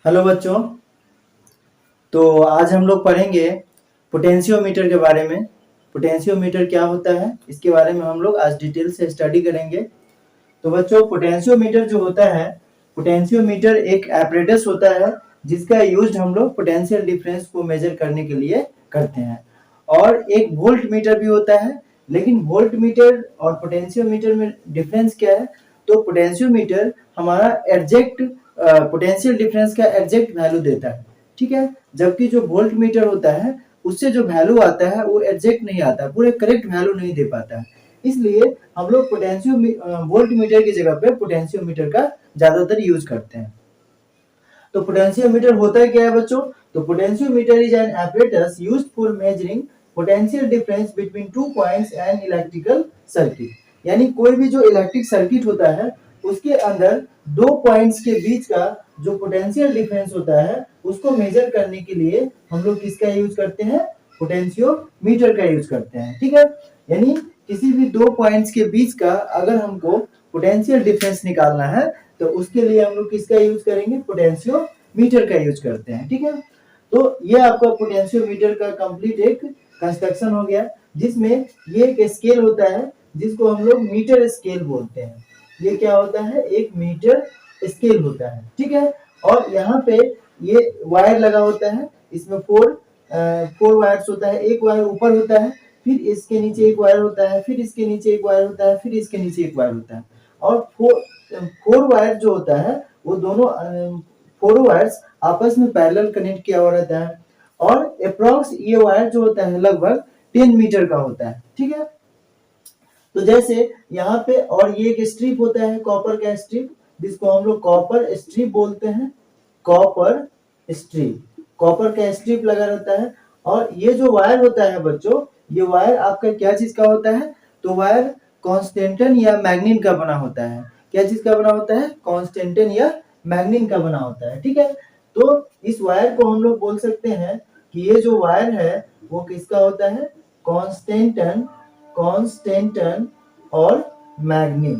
Hello बच्चों। तो आज हम लोग पढ़ेंगे पोटेंशियोमीटर के बारे में। पोटेंशियोमीटर क्या होता है इसके बारे में हम लोग आज डिटेल से स्टडी करेंगे। तो बच्चों, पोटेंशियोमीटर जो होता है, पोटेंशियोमीटर एक एपरेटस होता है जिसका यूज हम लोग पोटेंशियल डिफरेंस को मेजर करने के लिए करते हैं। और एक वोल्ट मीटर भी होता है, लेकिन वोल्ट मीटर और पोटेंशियोमीटर में डिफरेंस क्या है? तो पोटेंशियोमीटर हमारा एग्जैक्ट पोटेंशियल डिफरेंस का एग्जैक्ट वैल्यू देता है, ठीक है। जबकि जो वोल्ट मीटर होता है उससे जो वैल्यू आता है वो एग्जैक्ट नहीं आता, पूरे करेक्ट वैल्यू नहीं दे पाता है। इसलिए हम लोग वोल्ट मीटर की जगह पे पोटेंशियोमीटर का ज्यादातर यूज करते हैं। तो पोटेंशियोमीटर होता है क्या है बच्चों? तो potentiometer is an apparatus used for measuring potential difference between two points and electrical circuit. यानी कोई भी जो इलेक्ट्रिक सर्किट होता है उसके अंदर दो पॉइंट्स के बीच का जो पोटेंशियल डिफरेंस होता है उसको मेजर करने के लिए हम लोग किसका यूज करते हैं? पोटेंशियोमीटर का यूज करते हैं, ठीक है। यानी किसी भी दो पॉइंट्स के बीच का अगर हमको पोटेंशियल डिफरेंस निकालना है तो उसके लिए हम लोग किसका यूज करेंगे? पोटेंशियोमीटर का यूज करते हैं, ठीक है। तो ये आपका पोटेंशियोमीटर का कंप्लीट एक कंस्ट्रक्शन हो गया, जिसमें ये एक स्केल होता है जिसको हम लोग मीटर स्केल बोलते हैं। ये क्या होता है? एक मीटर स्केल होता है, ठीक है। और यहाँ पे ये वायर लगा होता है, इसमें फोर वायर्स होता है। एक वायर ऊपर होता है, फिर इसके नीचे एक वायर होता है, फिर इसके नीचे एक वायर होता है, फिर इसके नीचे एक वायर होता है। और फोर वायर जो होता है वो दोनों फोर वायर्स आपस में पैरेलल कनेक्ट किया हुआ रहता है। और अप्रॉक्स ये वायर जो होता है लगभग 10 मीटर का होता है, ठीक है। तो जैसे यहाँ पे, और ये एक स्ट्रिप होता है, कॉपर का स्ट्रिप, जिसको हम लोग कॉपर स्ट्रिप बोलते हैं। कॉपर स्ट्रिप, कॉपर का स्ट्रिप लगा रहता है। और ये जो वायर होता है बच्चों, ये वायर आपका क्या चीज का होता है? तो वायर कॉन्स्टेंटन या मैग्नीन का बना होता है। क्या चीज का बना होता है? कॉन्स्टेंटन या मैग्नीन का बना होता है, ठीक है। तो इस वायर को हम लोग बोल सकते हैं कि ये जो वायर है वो किसका होता है? कॉन्स्टेंटन कॉन्स्टेंटन और मैग्नीन,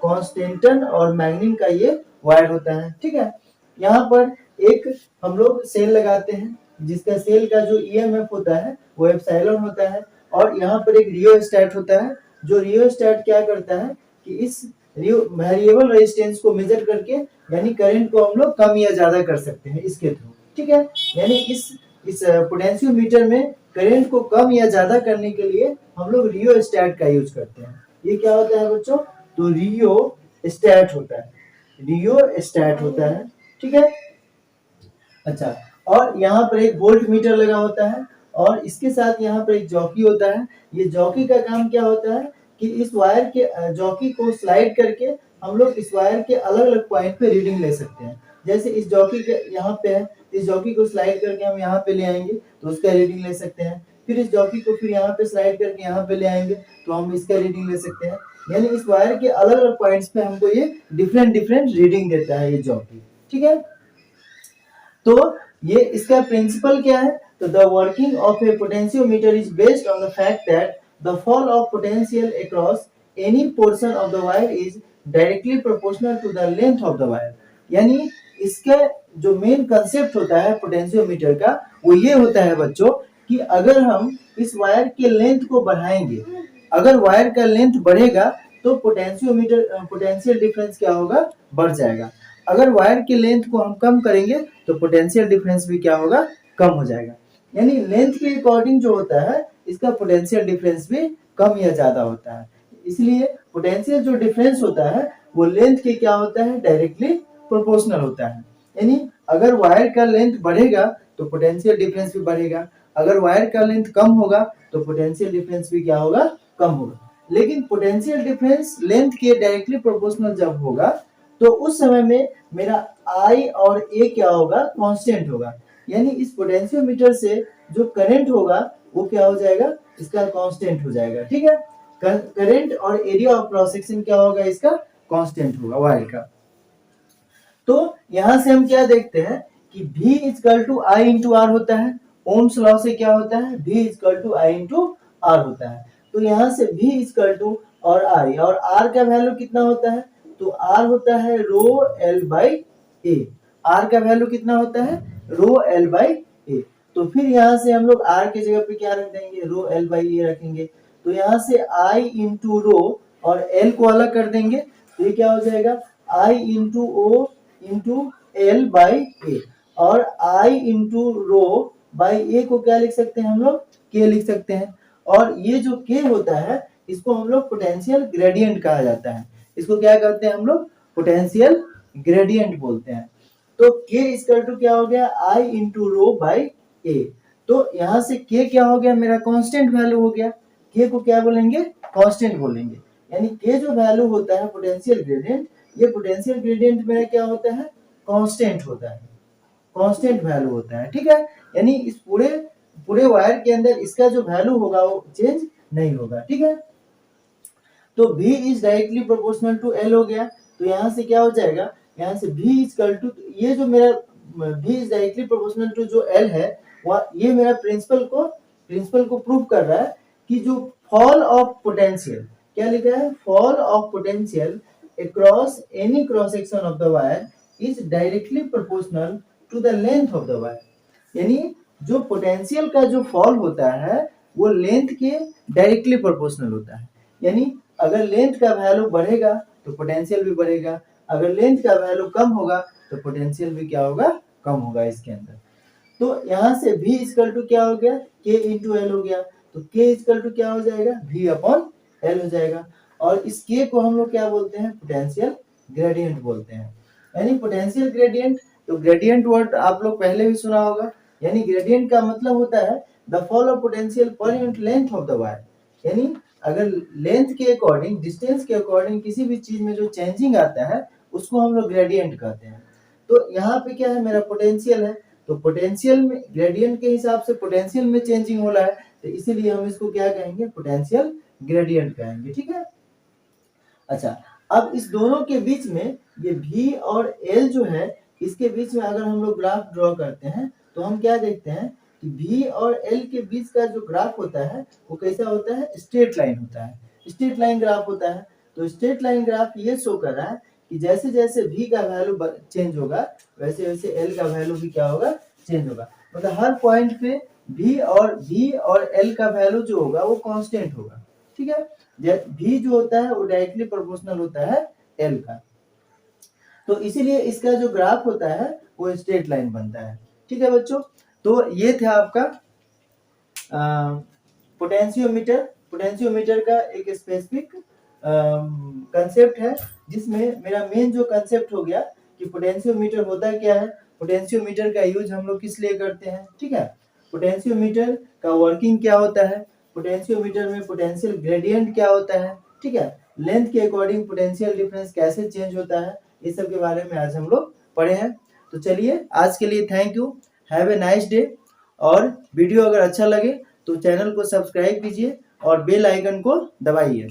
कॉन्स्टेंटन और मैग्नीन का ये वायर होता है, ठीक है। यहाँ पर एक हम लोग सेल लगाते हैं, जिसका सेल का जो ईएमएफ होता है वो एप्सिलॉन होता है। और यहाँ पर एक रियोस्टैट होता है, जो रियोस्टैट क्या करता है कि इस वेरिएबल रेजिस्टेंस को मेजर करके यानी करंट को हम लोग कम या ज्यादा कर सकते हैं इसके थ्रू, ठीक है। यानी इस पोटेंशियोमीटर में करंट को कम या ज्यादा करने के लिए हम लोग रियोस्टैट का यूज करते हैं। ये क्या होता है बच्चों? तो रियोस्टैट होता है, रियोस्टैट होता है, ठीक है। अच्छा, और यहाँ पर एक वोल्ट मीटर लगा होता है, और इसके साथ यहाँ पर एक जॉकी होता है। ये जॉकी का काम क्या होता है कि इस वायर के जॉकी को स्लाइड करके हम लोग इस वायर के अलग अलग पॉइंट पे रीडिंग ले सकते हैं। जैसे इस जॉकी के यहाँ पे है, इस जॉकी को स्लाइड करके हम यहाँ पे ले आएंगे तो उसका रीडिंग ले सकते हैं। फिर इस जॉकी को फिर यहाँ पे स्लाइड करके यहाँ पे ले आएंगे तो हम इसका रीडिंग ले सकते हैं। यानी इस वायर के अलग अलग पॉइंट्स पे हमको ये डिफरेंट डिफरेंट रीडिंग देता है ये जॉकी, ठीक है। तो ये इसका प्रिंसिपल क्या है? तो the working of a potentiometer is based on the fact that the fall of potential across any portion of the wire is directly proportional to the length of the wire. यानी इसका जो main concept होता है potentiometer का वो ये होता है बच्चों कि अगर हम इस वायर के लेंथ को बढ़ाएंगे, अगर वायर का लेंथ बढ़ेगा तो पोटेंशियल डिफरेंस क्या होगा? बढ़ जाएगा। अगर वायर के लेंथ को हम कम करेंगे तो पोटेंशियल डिफरेंस भी क्या होगा? कम हो जाएगा। यानी लेंथ के अकॉर्डिंग जो होता है इसका पोटेंशियल डिफरेंस भी कम या ज्यादा होता है। इसलिए पोटेंशियल जो डिफरेंस होता है वो लेंथ के क्या होता है? डायरेक्टली प्रोपोर्शनल होता है। यानी अगर वायर का लेंथ बढ़ेगा तो पोटेंशियल डिफरेंस भी बढ़ेगा, अगर वायर का लेंथ कम होगा तो पोटेंशियल डिफरेंस भी क्या होगा? कम होगा। लेकिन पोटेंशियल डिफरेंस लेंथ के डायरेक्टली प्रोपोर्शनल जब होगा तो उस समय में मेरा I और A क्या होगा? कांस्टेंट होगा। यानी इस पोटेंशियोमीटर से जो करंट होगा वो क्या हो जाएगा? इसका कांस्टेंट हो जाएगा, ठीक है। करंट और एरिया ऑफ क्रॉस सेक्शन क्या होगा? इसका कांस्टेंट होगा वायर का। तो यहां से हम क्या देखते हैं कि V equal to I into R होता है। ओम्स लॉ से क्या होता है? V equal to I into R होता है। तो यहाँ से V इक्वल टू और I, और R का वैल्यू कितना होता है? तो R होता है rho L by A। R का वैल्यू कितना होता है, रो L बाई ए। तो फिर यहाँ से हम लोग R की जगह पे क्या रख देंगे, रो L बाई ए रखेंगे। तो यहाँ से I इंटू रो और L को अलग कर देंगे, तो ये क्या हो जाएगा, I into O into L by A, और I into rho by A को क्या लिख सकते हैं हम लोग, K लिख सकते हैं। और ये जो K होता है इसको हम लोग पोटेंशियल ग्रेडियंट कहा जाता है। इसको क्या कहते हैं हम लोग, पोटेंशियल ग्रेडियंट बोलते हैं। तो K इक्वल टू क्या हो गया, I इंटू रो बाई ए। तो यहाँ से K क्या हो गया, मेरा कांस्टेंट वैल्यू हो गया। K को क्या बोलेंगे, कांस्टेंट बोलेंगे। यानी K जो वैल्यू होता है पोटेंशियल ग्रेडियंट, ये पोटेंशियल ग्रेडियंट मेरा क्या होता है, कांस्टेंट होता है, कांस्टेंट वैल्यू होता है। ठीक है, यानी इस पूरे वायर के अंदर इसका जो वैल्यू होगा वो चेंज नहीं होगा। ठीक है, तो V is directly proportional to L हो गया। तो यहाँ से क्या हो जाएगा, यहाँ से V इक्वल टू, ये जो मेरा V is directly proportional to जो L है वह, ये मेरा प्रिंसिपल को प्रूव कर रहा है कि जो फॉल ऑफ पोटेंशियल, क्या लिखा है, fall of potential across any cross section of the wire is directly proportional to the length of the wire। यानी जो पोटेंशियल का जो फॉल होता है वो लेंथ के डायरेक्टली प्रोपोर्शनल होता है। यानी अगर लेंथ का वैल्यू बढ़ेगा तो पोटेंशियल भी बढ़ेगा, अगर लेंथ का वैल्यू कम होगा तो पोटेंशियल भी क्या होगा, कम होगा इसके अंदर। तो यहाँ से V इक्वल टू क्या हो गया, K इंटू L हो गया। तो K इक्वल टू क्या हो जाएगा, V अपॉन L हो जाएगा। और इस K को हम लोग क्या बोलते हैं, पोटेंशियल ग्रेडियंट बोलते हैं। यानी पोटेंशियल ग्रेडियंट, तो ग्रेडियंट वर्ड आप लोग पहले भी सुना होगा। यानी ग्रेडियंट का मतलब होता है the fall of potential per unit length of the wire. यानी अगर लेंथ के अकॉर्डिंग, डिस्टेंस के अकॉर्डिंग किसी भी चीज में जो चेंजिंग आता है उसको हम लोग ग्रेडियंट कहते हैं। तो यहाँ पे क्या है, मेरा पोटेंशियल है, तो पोटेंशियल में ग्रेडियंट के हिसाब से पोटेंशियल में चेंजिंग हो रहा है, तो इसीलिए हम इसको क्या कहेंगे, पोटेंशियल ग्रेडियंट कहेंगे। ठीक है, अच्छा, अब इस दोनों के बीच में ये V और L जो है, इसके बीच में अगर हम लोग ग्राफ ड्रॉ करते हैं तो हम क्या देखते हैं कि V और L के बीच का जो ग्राफ होता है वो कैसा होता है, स्ट्रेट लाइन होता है, स्ट्रेट लाइन ग्राफ होता है। तो स्ट्रेट लाइन ग्राफ ये शो कर रहा है कि जैसे जैसे V का वैल्यू चेंज होगा वैसे वैसे L का वैल्यू भी क्या होगा, चेंज होगा। मतलब हर पॉइंट पे V और L का वैल्यू जो होगा वो कांस्टेंट होगा। ठीक है, V जो होता है वो डायरेक्टली प्रोपोर्शनल होता है L का, तो इसीलिए इसका जो ग्राफ होता है वो स्ट्रेट लाइन बनता है। ठीक है बच्चों, तो ये था आपका पोटेंशियोमीटर। पोटेंशियोमीटर का एक स्पेसिफिक कंसेप्ट है, जिसमें मेरा मेन जो कंसेप्ट हो गया कि पोटेंशियोमीटर होता क्या है, पोटेंशियोमीटर का यूज हम लोग किस लिए करते हैं। ठीक है, पोटेंशियोमीटर का वर्किंग क्या होता है, पोटेंशियोमीटर में पोटेंशियल ग्रेडियंट क्या होता है। ठीक है, लेंथ के अकॉर्डिंग पोटेंशियल डिफरेंस कैसे चेंज होता है, इस सब के बारे में आज हम लोग पढ़े हैं। तो चलिए आज के लिए thank you, have a nice day. और वीडियो अगर अच्छा लगे तो चैनल को सब्सक्राइब कीजिए और बेल आइकन को दबाइए।